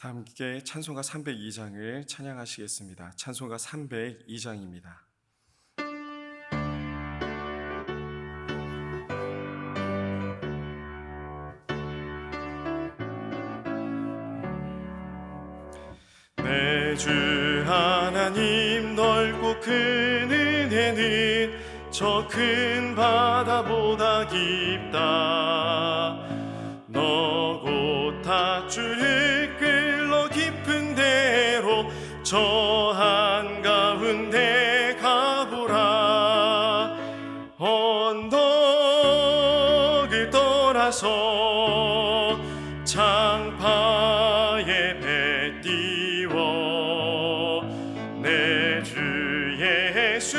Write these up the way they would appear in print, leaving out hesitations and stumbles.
다 함께 찬송가 302장을 찬양하시겠습니다. 찬송가 302장입니다. 내 주 하나님 넓고 큰 은혜는 저 큰 바다보다 깊다. 너고 닷줄을 끌러 깊은 데로 저 한가운데 가보라. 언덕을 떠나서 창파에 배 띄워 내 주 예수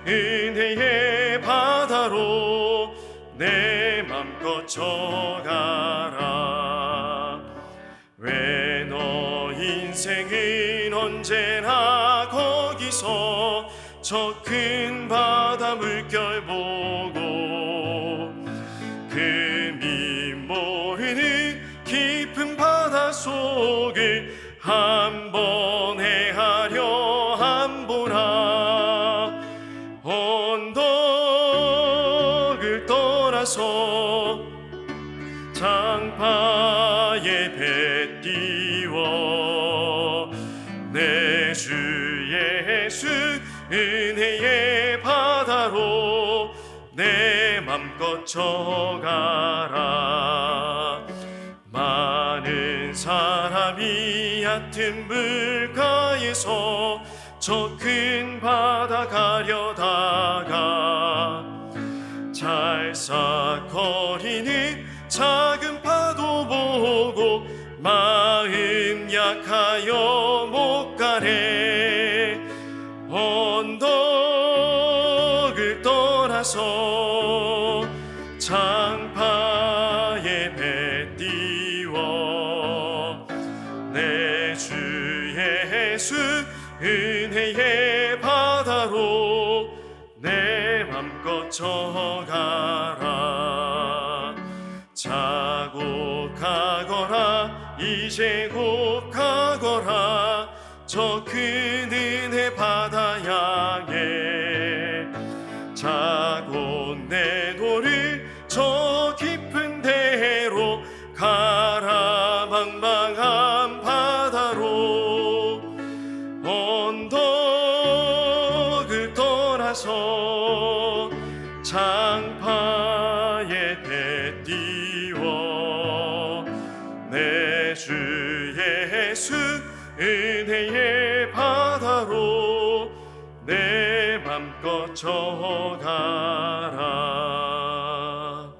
은혜의 바다로 내 맘껏 져가라. 왜 너 인생은 언제나 거기서 저 큰 바다 물결 보고 금이 모르는 깊은 바다 속을 한번 헤아려 한보라. 언덕을 떠나서 창파에 배 띄워 내 주 예수 은혜의 바다로 내 맘껏 져가라. 많은 사람이 얕은 물가에서 저 큰 바다 가려다가 찰싹거리는 작은 파도 보고 마음 약하여 못 가네. 언덕을 떠나서 창파에 배 띄워 내 주 예수 은혜의 바다로 내 맘껏 져가라. 자고 가거라 이제 곧 가거라 저 큰 은혜 바다 향해. 자고 내 돌을 저 깊은 데로 가라. 망망한 바다로 언덕을 떠나서 창파에 배 띄워 내 주 예수 은혜의 바다로 내 맘껏 져가라.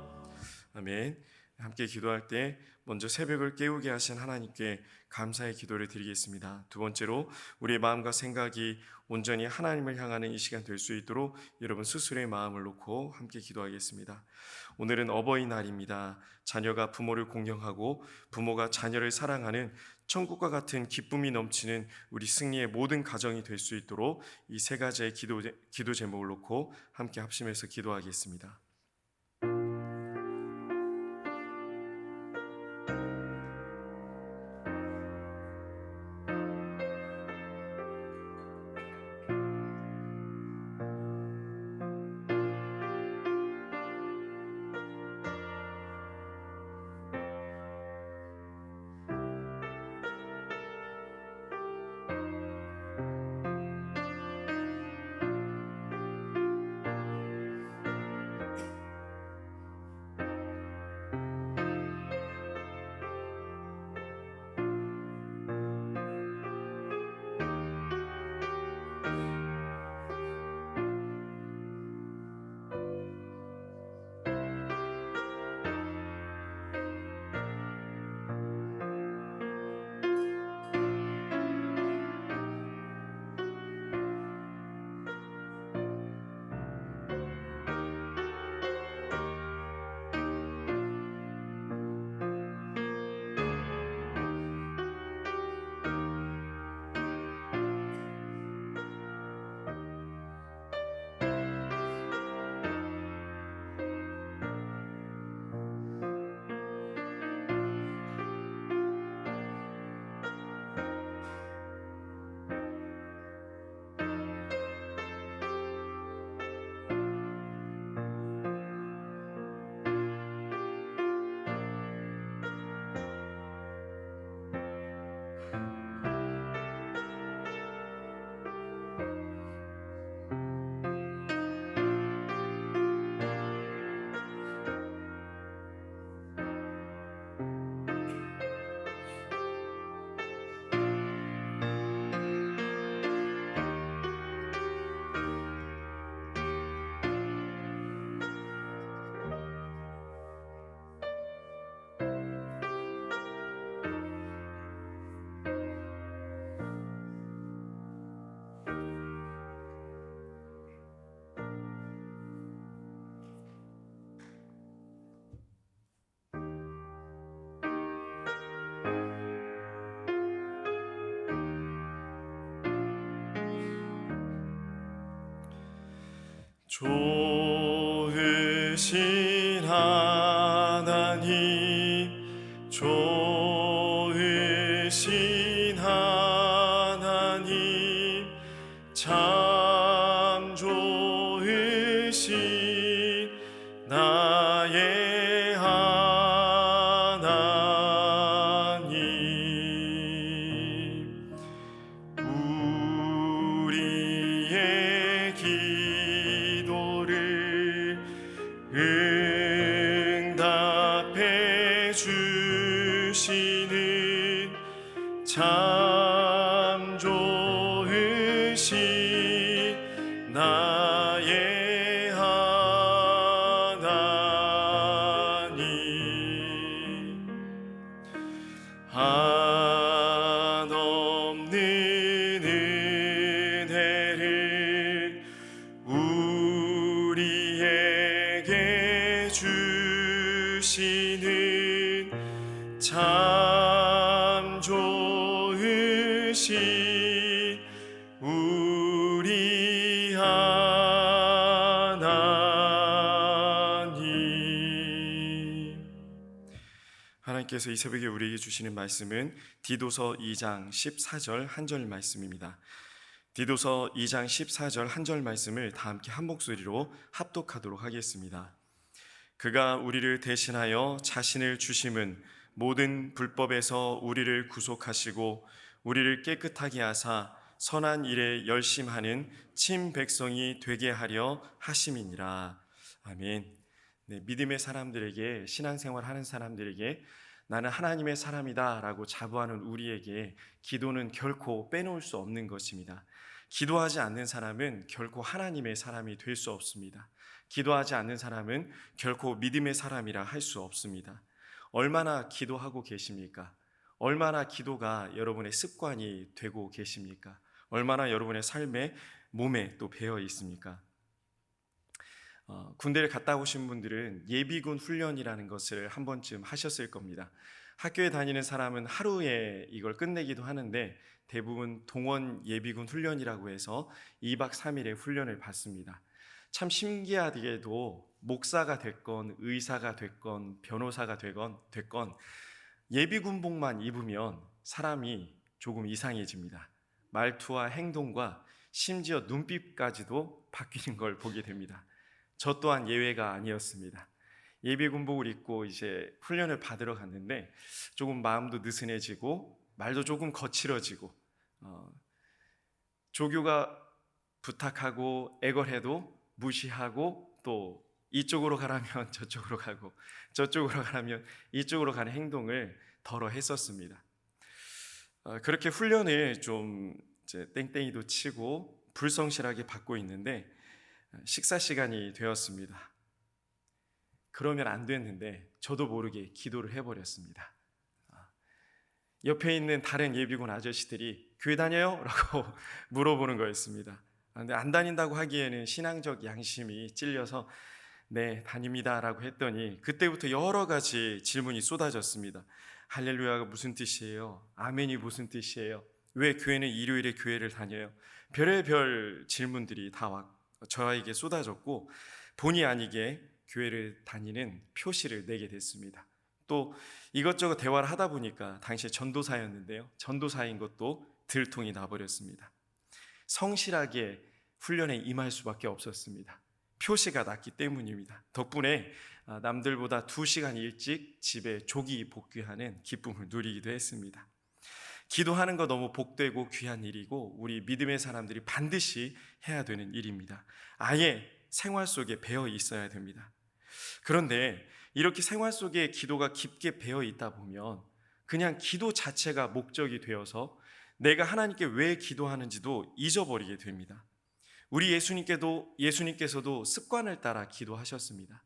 아멘. 함께 기도할 때 먼저 새벽을 깨우게 하신 하나님께 감사의 기도를 드리겠습니다. 두 번째로 우리의 마음과 생각이 온전히 하나님을 향하는 이 시간 될 수 있도록 여러분 스스로의 마음을 놓고 함께 기도하겠습니다. 오늘은 어버이날입니다. 자녀가 부모를 공경하고 부모가 자녀를 사랑하는 천국과 같은 기쁨이 넘치는 우리 승리의 모든 가정이 될 수 있도록 이 세 가지의 기도 제목을 놓고 함께 합심해서 기도하겠습니다. 좋으신 하나님, 좋으신 하나님, 참 좋으신 나의 하나님. 우리의 기도를 응답해 주시는 참 좋으신 나의 하나님. 한없는 은혜를 우리에게 주시는 참 좋으신 우리 하나님. 하나님께서 이 새벽에 우리에게 주시는 말씀은 디도서 2장 14절 한 절 말씀입니다. 디도서 2장 14절 한 절 말씀을 다 함께 한 목소리로 합독하도록 하겠습니다. 그가 우리를 대신하여 자신을 주심은 모든 불법에서 우리를 구속하시고 우리를 깨끗하게 하사 선한 일에 열심하는 친 백성이 되게 하려 하심이니라. 아멘. 네, 믿음의 사람들에게, 신앙생활 하는 사람들에게 나는 하나님의 사람이다 라고 자부하는 우리에게 기도는 결코 빼놓을 수 없는 것입니다. 기도하지 않는 사람은 결코 하나님의 사람이 될 수 없습니다. 기도하지 않는 사람은 결코 믿음의 사람이라 할 수 없습니다. 얼마나 기도하고 계십니까? 얼마나 기도가 여러분의 습관이 되고 계십니까? 얼마나 여러분의 삶에, 몸에 또 배어 있습니까? 군대를 갔다 오신 분들은 예비군 훈련이라는 것을 한 번쯤 하셨을 겁니다. 학교에 다니는 사람은 하루에 이걸 끝내기도 하는데 대부분 동원 예비군 훈련이라고 해서 2박 3일의 훈련을 받습니다. 참 신기하게도 목사가 됐건 의사가 됐건 변호사가 됐건 예비군복만 입으면 사람이 조금 이상해집니다. 말투와 행동과 심지어 눈빛까지도 바뀌는 걸 보게 됩니다. 저 또한 예외가 아니었습니다. 예비군복을 입고 이제 훈련을 받으러 갔는데 조금 마음도 느슨해지고 말도 조금 거칠어지고 조교가 부탁하고 애걸해도 무시하고 또 이쪽으로 가라면 저쪽으로 가고 저쪽으로 가라면 이쪽으로 가는 행동을 덜어 했었습니다. 그렇게 훈련을 좀 이제 땡땡이도 치고 불성실하게 받고 있는데 식사 시간이 되었습니다. 그러면 안 됐는데 저도 모르게 기도를 해버렸습니다. 옆에 있는 다른 예비군 아저씨들이 교회 다녀요? 라고 물어보는 거였습니다. 근데 안 다닌다고 하기에는 신앙적 양심이 찔려서 네, 다닙니다 라고 했더니 그때부터 여러 가지 질문이 쏟아졌습니다. 할렐루야가 무슨 뜻이에요? 아멘이 무슨 뜻이에요? 왜 교회는 일요일에 교회를 다녀요? 별의별 질문들이 다 저에게 쏟아졌고 본의 아니게 교회를 다니는 표시를 내게 됐습니다. 또 이것저것 대화를 하다 보니까 당시에 전도사였는데요. 전도사인 것도 들통이 나버렸습니다. 성실하게 훈련에 임할 수밖에 없었습니다. 표시가 났기 때문입니다. 덕분에 남들보다 2시간 일찍 집에 조기 복귀하는 기쁨을 누리기도 했습니다. 기도하는 거 너무 복되고 귀한 일이고 우리 믿음의 사람들이 반드시 해야 되는 일입니다. 아예 생활 속에 배어 있어야 됩니다. 그런데 이렇게 생활 속에 기도가 깊게 배어 있다 보면 그냥 기도 자체가 목적이 되어서 내가 하나님께 왜 기도하는지도 잊어버리게 됩니다. 우리 예수님께서도 습관을 따라 기도하셨습니다.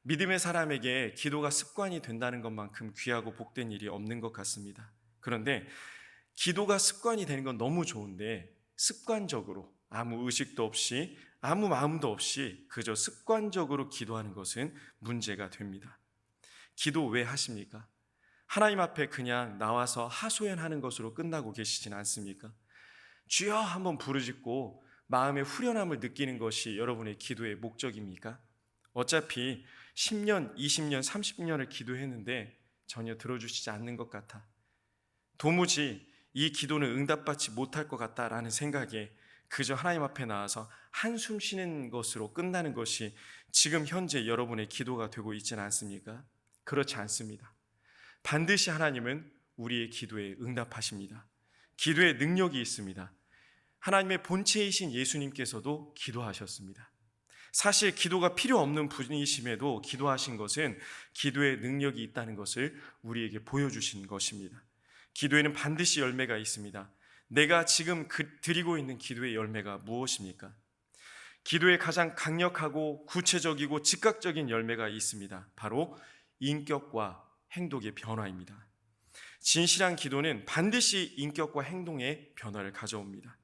믿음의 사람에게 기도가 습관이 된다는 것만큼 귀하고 복된 일이 없는 것 같습니다. 그런데 기도가 습관이 되는 건 너무 좋은데 습관적으로 아무 의식도 없이 아무 마음도 없이 그저 습관적으로 기도하는 것은 문제가 됩니다. 기도 왜 하십니까? 하나님 앞에 그냥 나와서 하소연하는 것으로 끝나고 계시진 않습니까? 주여 한번 부르짖고 마음의 후련함을 느끼는 것이 여러분의 기도의 목적입니까? 어차피 10년, 20년, 30년을 기도했는데 전혀 들어주시지 않는 것 같아. 도무지 이 기도는 응답받지 못할 것 같다라는 생각에 그저 하나님 앞에 나와서 한숨 쉬는 것으로 끝나는 것이 지금 현재 여러분의 기도가 되고 있지는 않습니까? 그렇지 않습니다. 반드시 하나님은 우리의 기도에 응답하십니다. 기도에 능력이 있습니다. 하나님의 본체이신 예수님께서도 기도하셨습니다. 사실 기도가 필요 없는 분이심에도 기도하신 것은 기도의 능력이 있다는 것을 우리에게 보여주신 것입니다. 기도에는 반드시 열매가 있습니다. 내가 지금 드리고 있는 기도의 열매가 무엇입니까? 기도에 가장 강력하고 구체적이고 즉각적인 열매가 있습니다. 바로 인격과 행동의 변화입니다. 진실한 기도는 반드시 인격과 행동의 변화를 가져옵니다.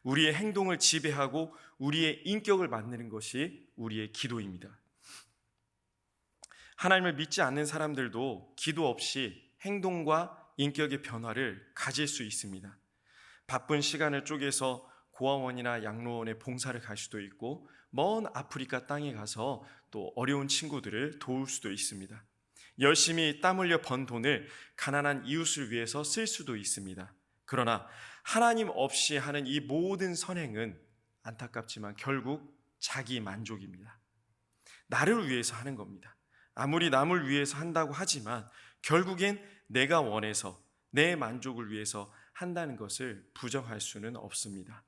우리의 행동을 지배하고 우리의 인격을 만드는 것이 우리의 기도입니다. 하나님을 믿지 않는 사람들도 기도 없이 행동과 인격의 변화를 가질 수 있습니다. 바쁜 시간을 쪼개서 고아원이나 양로원에 봉사를 갈 수도 있고 먼 아프리카 땅에 가서 또 어려운 친구들을 도울 수도 있습니다. 열심히 땀 흘려 번 돈을 가난한 이웃을 위해서 쓸 수도 있습니다. 그러나 하나님 없이 하는 이 모든 선행은 안타깝지만 결국 자기 만족입니다. 나를 위해서 하는 겁니다. 아무리 남을 위해서 한다고 하지만 결국엔 내가 원해서 내 만족을 위해서 한다는 것을 부정할 수는 없습니다.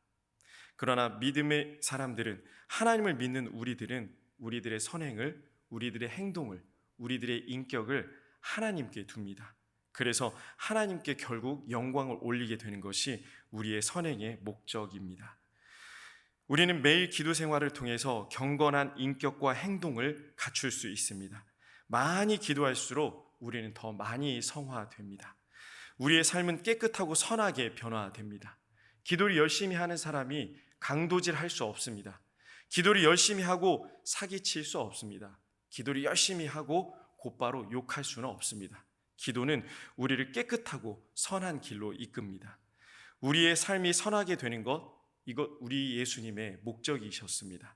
그러나 믿음의 사람들은, 하나님을 믿는 우리들은 우리들의 선행을, 우리들의 행동을, 우리들의 인격을 하나님께 둡니다. 그래서 하나님께 결국 영광을 올리게 되는 것이 우리의 선행의 목적입니다. 우리는 매일 기도 생활을 통해서 경건한 인격과 행동을 갖출 수 있습니다. 많이 기도할수록 우리는 더 많이 성화됩니다. 우리의 삶은 깨끗하고 선하게 변화됩니다. 기도를 열심히 하는 사람이 강도질할 수 없습니다. 기도를 열심히 하고 사기칠 수 없습니다. 기도를 열심히 하고 곧바로 욕할 수는 없습니다. 기도는 우리를 깨끗하고 선한 길로 이끕니다. 우리의 삶이 선하게 되는 것, 이것 우리 예수님의 목적이셨습니다.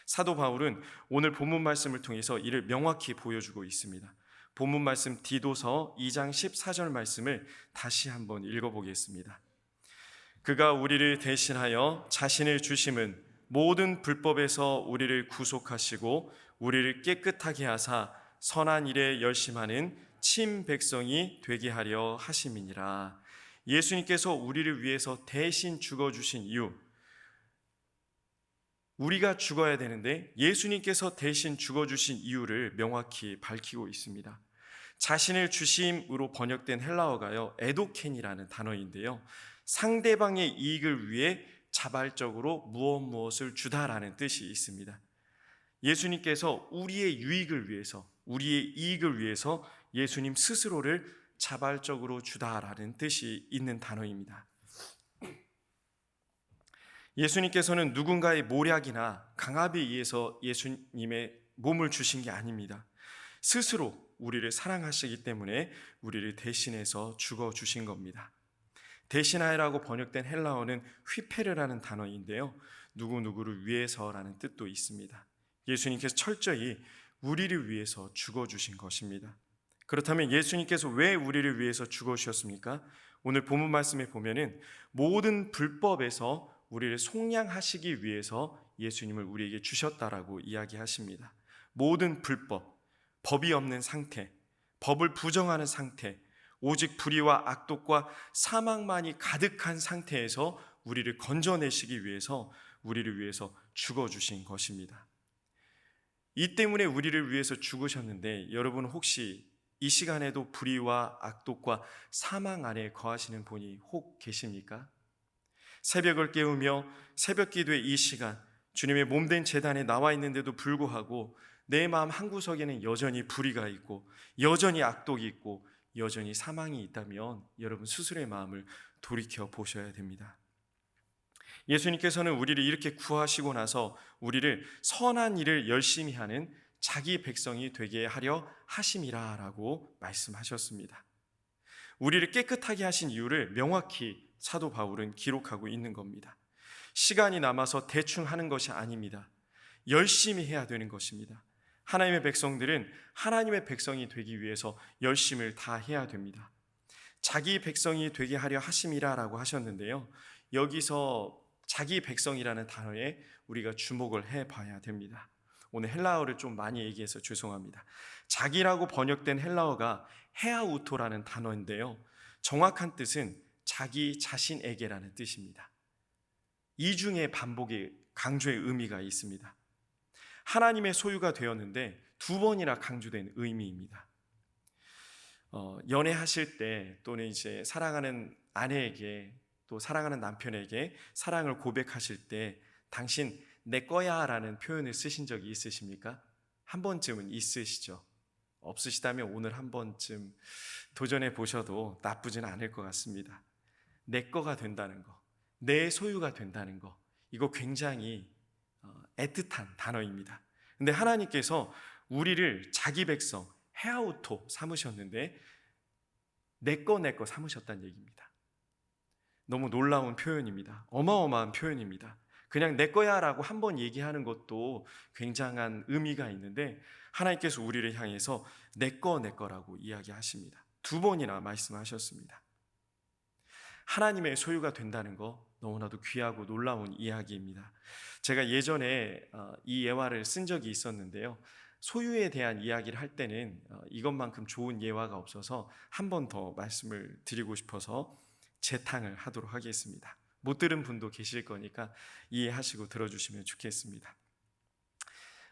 사도 바울은 오늘 본문 말씀을 통해서 이를 명확히 보여주고 있습니다. 본문 말씀 디도서 2장 14절 말씀을 다시 한번 읽어보겠습니다. 그가 우리를 대신하여 자신을 주심은 모든 불법에서 우리를 구속하시고 우리를 깨끗하게 하사 선한 일에 열심하는 친 백성이 되게 하려 하심이니라. 예수님께서 우리를 위해서 대신 죽어주신 이유, 우리가 죽어야 되는데 예수님께서 대신 죽어주신 이유를 명확히 밝히고 있습니다. 자신을 주심으로 번역된 헬라어가요, 에도켄이라는 단어인데요, 상대방의 이익을 위해 자발적으로 무엇을 주다라는 뜻이 있습니다. 예수님께서 우리의 유익을 위해서, 우리의 이익을 위해서 예수님 스스로를 자발적으로 주다라는 뜻이 있는 단어입니다. 예수님께서는 누군가의 모략이나 강압에 의해서 예수님의 몸을 주신 게 아닙니다. 스스로 우리를 사랑하시기 때문에 우리를 대신해서 죽어주신 겁니다. 대신하여라고 번역된 헬라어는 휘페르라는 단어인데요, 누구누구를 위해서라는 뜻도 있습니다. 예수님께서 철저히 우리를 위해서 죽어주신 것입니다. 그렇다면 예수님께서 왜 우리를 위해서 죽어주셨습니까? 오늘 본문 말씀에 보면은 모든 불법에서 우리를 속량하시기 위해서 예수님을 우리에게 주셨다라고 이야기하십니다. 모든 불법, 법이 없는 상태, 법을 부정하는 상태, 오직 불의와 악독과 사망만이 가득한 상태에서 우리를 건져내시기 위해서, 우리를 위해서 죽어주신 것입니다. 이 때문에 우리를 위해서 죽으셨는데, 여러분 혹시 이 시간에도 불의와 악독과 사망 안에 거하시는 분이 혹 계십니까? 새벽을 깨우며 새벽 기도의 이 시간, 주님의 몸된 제단에 나와 있는데도 불구하고 내 마음 한구석에는 여전히 불의가 있고 여전히 악독이 있고 여전히 사망이 있다면 여러분 스스로의 마음을 돌이켜 보셔야 됩니다. 예수님께서는 우리를 이렇게 구하시고 나서 우리를 선한 일을 열심히 하는 자기 백성이 되게 하려 하심이라 라고 말씀하셨습니다. 우리를 깨끗하게 하신 이유를 명확히 사도 바울은 기록하고 있는 겁니다. 시간이 남아서 대충 하는 것이 아닙니다. 열심히 해야 되는 것입니다. 하나님의 백성들은 하나님의 백성이 되기 위해서 열심을 다 해야 됩니다. 자기 백성이 되게 하려 하심이라라고 하셨는데요. 여기서 자기 백성이라는 단어에 우리가 주목을 해봐야 됩니다. 오늘 헬라어를 좀 많이 얘기해서 죄송합니다. 자기라고 번역된 헬라어가 헤아우토라는 단어인데요. 정확한 뜻은 자기 자신에게라는 뜻입니다. 이중의 반복의 강조의 의미가 있습니다. 하나님의 소유가 되었는데 두 번이나 강조된 의미입니다. 연애하실 때 또는 이제 사랑하는 아내에게 또 사랑하는 남편에게 사랑을 고백하실 때 당신 내 거야 라는 표현을 쓰신 적이 있으십니까? 한 번쯤은 있으시죠. 없으시다면 오늘 한 번쯤 도전해 보셔도 나쁘진 않을 것 같습니다. 내 거가 된다는 거, 내 소유가 된다는 거, 이거 굉장히 애틋한 단어입니다. 근데 하나님께서 우리를 자기 백성 헤아우토 삼으셨는데 내 거 삼으셨다는 얘기입니다. 너무 놀라운 표현입니다. 어마어마한 표현입니다. 그냥 내 거야 라고 한번 얘기하는 것도 굉장한 의미가 있는데 하나님께서 우리를 향해서 내 거라고 이야기하십니다. 두 번이나 말씀하셨습니다. 하나님의 소유가 된다는 거 너무나도 귀하고 놀라운 이야기입니다. 제가 예전에 이 예화를 쓴 적이 있었는데요. 소유에 대한 이야기를 할 때는 이것만큼 좋은 예화가 없어서 한 번 더 말씀을 드리고 싶어서 재탕을 하도록 하겠습니다. 못 들은 분도 계실 거니까 이해하시고 들어주시면 좋겠습니다.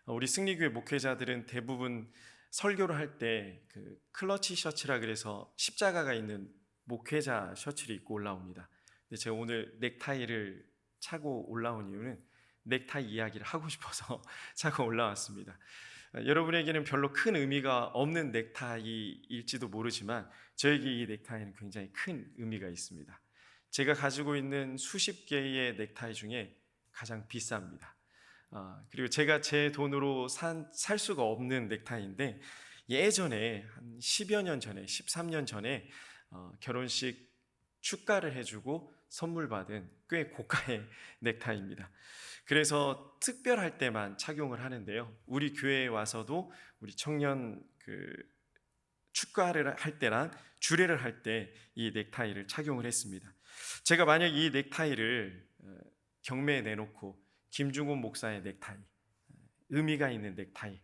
우리 승리교회 목회자들은 대부분 설교를 할 때 그 클러치 셔츠라 그래서 십자가가 있는 목회자 셔츠를 입고 올라옵니다. 근데 제가 오늘 넥타이를 차고 올라온 이유는 넥타이 이야기를 하고 싶어서 차고 올라왔습니다. 여러분에게는 별로 큰 의미가 없는 넥타이일지도 모르지만 저에게 이 넥타이는 굉장히 큰 의미가 있습니다. 제가 가지고 있는 수십 개의 넥타이 중에 가장 비쌉니다. 그리고 제가 제 돈으로 살 수가 없는 넥타이인데 예전에 한 10여 년 전에 13년 전에 결혼식 축가를 해주고 선물 받은 꽤 고가의 넥타이입니다. 그래서 특별할 때만 착용을 하는데요. 우리 교회에 와서도 우리 청년 축가를 할 때랑 주례를 할 때 이 넥타이를 착용을 했습니다. 제가 만약 이 넥타이를 경매에 내놓고 김중훈 목사의 넥타이, 의미가 있는 넥타이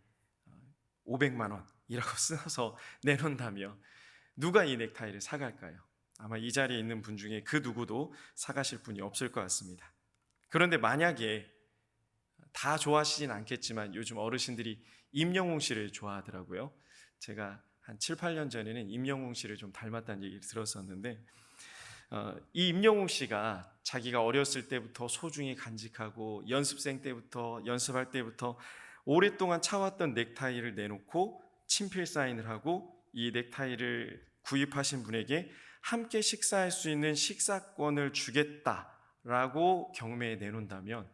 500만 원이라고 써서 내놓는다면 누가 이 넥타이를 사갈까요? 아마 이 자리에 있는 분 중에 그 누구도 사가실 분이 없을 것 같습니다. 그런데 만약에 다 좋아하시진 않겠지만 요즘 어르신들이 임영웅 씨를 좋아하더라고요. 제가 한 7, 8년 전에는 임영웅 씨를 좀 닮았다는 얘기를 들었었는데 이 임영웅 씨가 자기가 어렸을 때부터 소중히 간직하고 연습생 때부터 연습할 때부터 오랫동안 차왔던 넥타이를 내놓고 친필 사인을 하고 이 넥타이를 구입하신 분에게 함께 식사할 수 있는 식사권을 주겠다라고 경매에 내놓는다면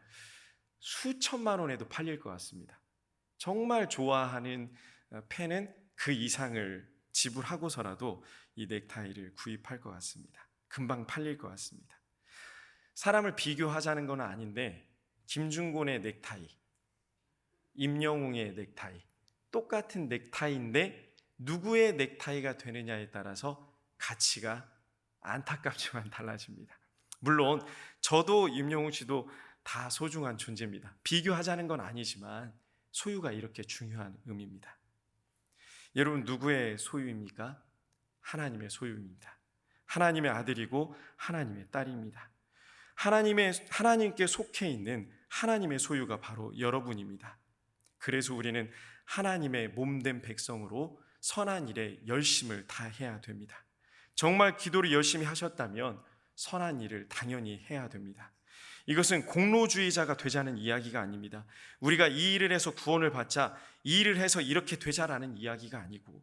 수천만 원에도 팔릴 것 같습니다. 정말 좋아하는 팬은 그 이상을 지불하고서라도 이 넥타이를 구입할 것 같습니다. 금방 팔릴 것 같습니다. 사람을 비교하자는 건 아닌데 김중곤의 넥타이, 임영웅의 넥타이 똑같은 넥타이인데 누구의 넥타이가 되느냐에 따라서 가치가 안타깝지만 달라집니다. 물론 저도 임영웅 씨도 다 소중한 존재입니다. 비교하자는 건 아니지만 소유가 이렇게 중요한 의미입니다. 여러분 누구의 소유입니까? 하나님의 소유입니다. 하나님의 아들이고 하나님의 딸입니다. 하나님께 속해 있는 하나님의 소유가 바로 여러분입니다. 그래서 우리는 하나님의 몸된 백성으로 선한 일에 열심을 다해야 됩니다. 정말 기도를 열심히 하셨다면 선한 일을 당연히 해야 됩니다. 이것은 공로주의자가 되자는 이야기가 아닙니다. 우리가 이 일을 해서 구원을 받자, 이 일을 해서 이렇게 되자라는 이야기가 아니고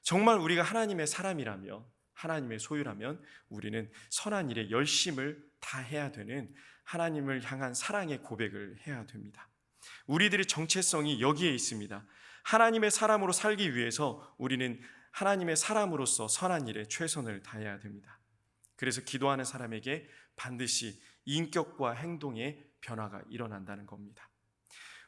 정말 우리가 하나님의 사람이라면 하나님의 소유라면 우리는 선한 일에 열심을 다해야 되는 하나님을 향한 사랑의 고백을 해야 됩니다. 우리들의 정체성이 여기에 있습니다. 하나님의 사람으로 살기 위해서 우리는 하나님의 사람으로서 선한 일에 최선을 다해야 됩니다. 그래서 기도하는 사람에게 반드시 인격과 행동의 변화가 일어난다는 겁니다.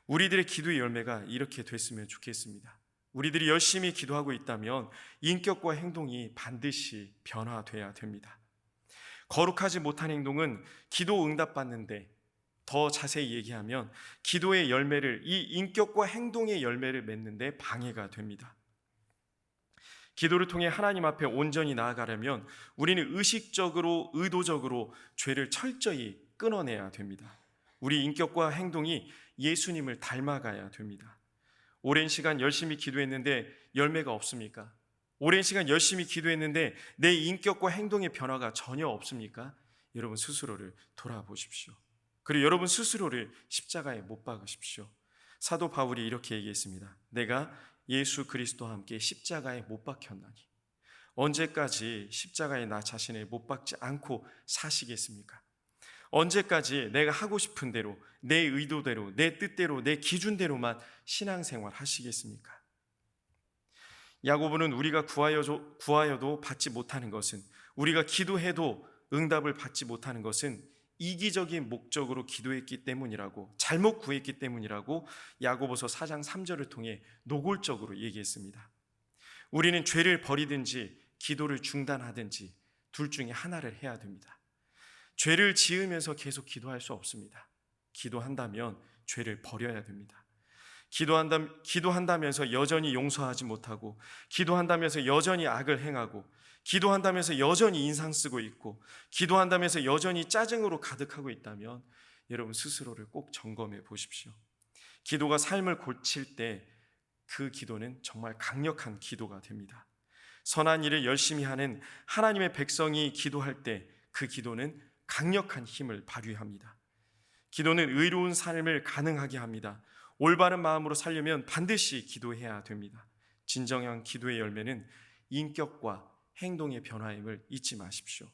우리들의 기도의 열매가 이렇게 됐으면 좋겠습니다. 우리들이 열심히 기도하고 있다면 인격과 행동이 반드시 변화돼야 됩니다. 거룩하지 못한 행동은 기도 응답받는데, 더 자세히 얘기하면 기도의 열매를, 이 인격과 행동의 열매를 맺는데 방해가 됩니다. 기도를 통해 하나님 앞에 온전히 나아가려면 우리는 의식적으로, 의도적으로 죄를 철저히 끊어내야 됩니다. 우리 인격과 행동이 예수님을 닮아가야 됩니다. 오랜 시간 열심히 기도했는데 열매가 없습니까? 오랜 시간 열심히 기도했는데 내 인격과 행동의 변화가 전혀 없습니까? 여러분 스스로를 돌아보십시오. 그리고 여러분 스스로를 십자가에 못 박으십시오. 사도 바울이 이렇게 얘기했습니다. 내가 예수 그리스도와 함께 십자가에 못 박혔나니 언제까지 십자가에 나 자신을 못 박지 않고 사시겠습니까? 언제까지 내가 하고 싶은 대로, 내 의도대로, 내 뜻대로, 내 기준대로만 신앙생활 하시겠습니까? 야고보는 우리가 구하여도 받지 못하는 것은, 우리가 기도해도 응답을 받지 못하는 것은 이기적인 목적으로 기도했기 때문이라고, 잘못 구했기 때문이라고 야고보서 4장 3절을 통해 노골적으로 얘기했습니다. 우리는 죄를 버리든지 기도를 중단하든지 둘 중에 하나를 해야 됩니다. 죄를 지으면서 계속 기도할 수 없습니다. 기도한다면 죄를 버려야 됩니다. 기도한다면서 여전히 용서하지 못하고, 기도한다면서 여전히 악을 행하고, 기도한다면서 여전히 인상 쓰고 있고, 기도한다면서 여전히 짜증으로 가득하고 있다면 여러분 스스로를 꼭 점검해 보십시오. 기도가 삶을 고칠 때 그 기도는 정말 강력한 기도가 됩니다. 선한 일을 열심히 하는 하나님의 백성이 기도할 때 그 기도는 강력한 힘을 발휘합니다. 기도는 의로운 삶을 가능하게 합니다. 올바른 마음으로 살려면 반드시 기도해야 됩니다. 진정한 기도의 열매는 인격과 행동의 변화임을 잊지 마십시오.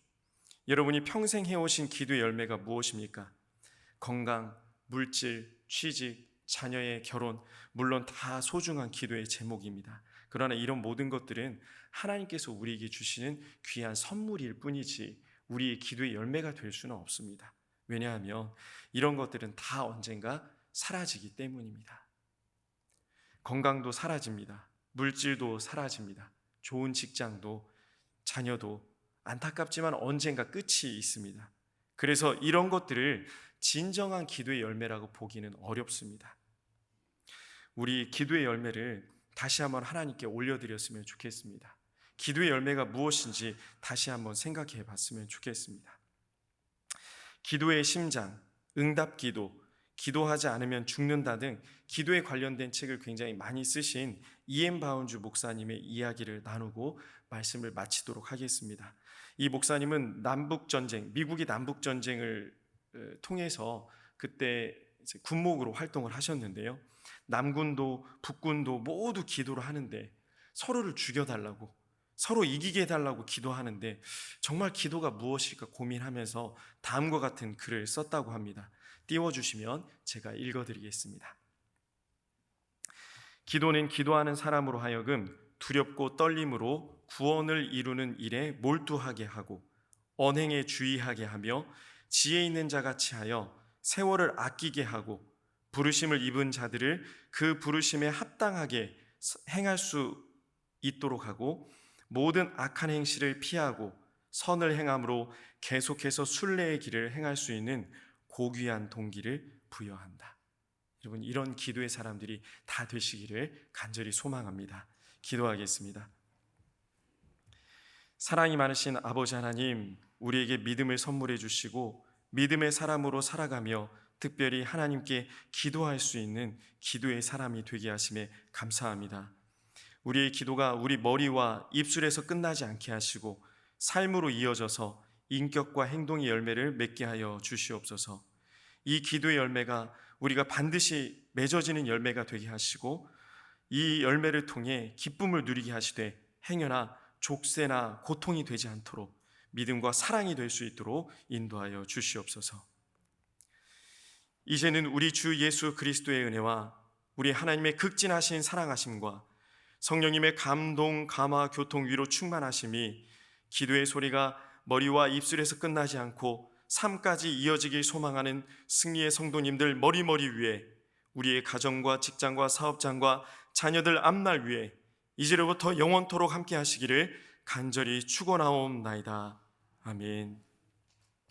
여러분이 평생 해오신 기도의 열매가 무엇입니까? 건강, 물질, 취직, 자녀의 결혼, 물론 다 소중한 기도의 제목입니다. 그러나 이런 모든 것들은 하나님께서 우리에게 주시는 귀한 선물일 뿐이지 우리의 기도의 열매가 될 수는 없습니다. 왜냐하면 이런 것들은 다 언젠가 사라지기 때문입니다. 건강도 사라집니다. 물질도 사라집니다. 좋은 직장도, 자녀도 안타깝지만 언젠가 끝이 있습니다. 그래서 이런 것들을 진정한 기도의 열매라고 보기는 어렵습니다. 우리 기도의 열매를 다시 한번 하나님께 올려드렸으면 좋겠습니다. 기도의 열매가 무엇인지 다시 한번 생각해 봤으면 좋겠습니다. 기도의 심장, 응답기도, 기도하지 않으면 죽는다 등 기도에 관련된 책을 굉장히 많이 쓰신 이엠 바운주 목사님의 이야기를 나누고 말씀을 마치도록 하겠습니다. 이 목사님은 미국이 남북전쟁을 통해서 그때 이제 군목으로 활동을 하셨는데요. 남군도 북군도 모두 기도를 하는데 서로를 죽여달라고, 서로 이기게 해달라고 기도하는데 정말 기도가 무엇일까 고민하면서 다음과 같은 글을 썼다고 합니다. 띄워주시면 제가 읽어드리겠습니다. 기도는 기도하는 사람으로 하여금 두렵고 떨림으로 구원을 이루는 일에 몰두하게 하고 언행에 주의하게 하며 지혜 있는 자같이 하여 세월을 아끼게 하고 부르심을 입은 자들을 그 부르심에 합당하게 행할 수 있도록 하고 모든 악한 행실을 피하고 선을 행함으로 계속해서 순례의 길을 행할 수 있는 고귀한 동기를 부여한다. 여러분, 이런 기도의 사람들이 다 되시기를 간절히 소망합니다. 기도하겠습니다. 사랑이 많으신 아버지 하나님, 우리에게 믿음을 선물해 주시고 믿음의 사람으로 살아가며 특별히 하나님께 기도할 수 있는 기도의 사람이 되게 하심에 감사합니다. 우리의 기도가 우리 머리와 입술에서 끝나지 않게 하시고 삶으로 이어져서 인격과 행동의 열매를 맺게 하여 주시옵소서. 이 기도의 열매가 우리가 반드시 맺어지는 열매가 되게 하시고 이 열매를 통해 기쁨을 누리게 하시되 행여나 족쇄나 고통이 되지 않도록 믿음과 사랑이 될 수 있도록 인도하여 주시옵소서. 이제는 우리 주 예수 그리스도의 은혜와 우리 하나님의 극진하신 사랑하심과 성령님의 감동, 감화, 교통, 위로 충만하심이 기도의 소리가 머리와 입술에서 끝나지 않고 삶까지 이어지길 소망하는 승리의 성도님들 머리머리 위에, 우리의 가정과 직장과 사업장과 자녀들 앞날 위에 이제로부터 영원토록 함께 하시기를 간절히 축원하옵나이다. 아멘.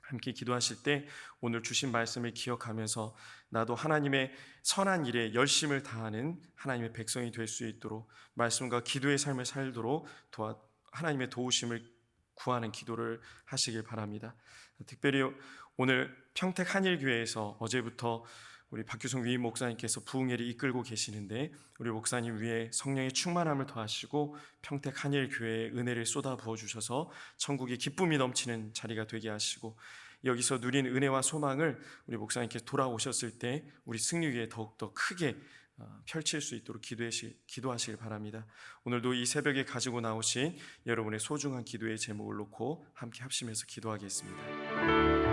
함께 기도하실 때 오늘 주신 말씀을 기억하면서 나도 하나님의 선한 일에 열심을 다하는 하나님의 백성이 될 수 있도록, 말씀과 기도의 삶을 살도록 하나님의 도우심을 구하는 기도를 하시길 바랍니다. 특별히 오늘 평택 한일교회에서 어제부터 우리 박규성 위임 목사님께서 부흥회를 이끌고 계시는데, 우리 목사님 위에 성령의 충만함을 더하시고 평택 한일교회에 은혜를 쏟아 부어 주셔서 천국의 기쁨이 넘치는 자리가 되게 하시고, 여기서 누린 은혜와 소망을 우리 목사님께서 돌아오셨을 때 우리 승리 위에 더욱더 크게 펼칠 수 있도록 기도하시길 바랍니다. 오늘도 이 새벽에 가지고 나오신 여러분의 소중한 기도의 제목을 놓고 함께 합심해서 기도하겠습니다.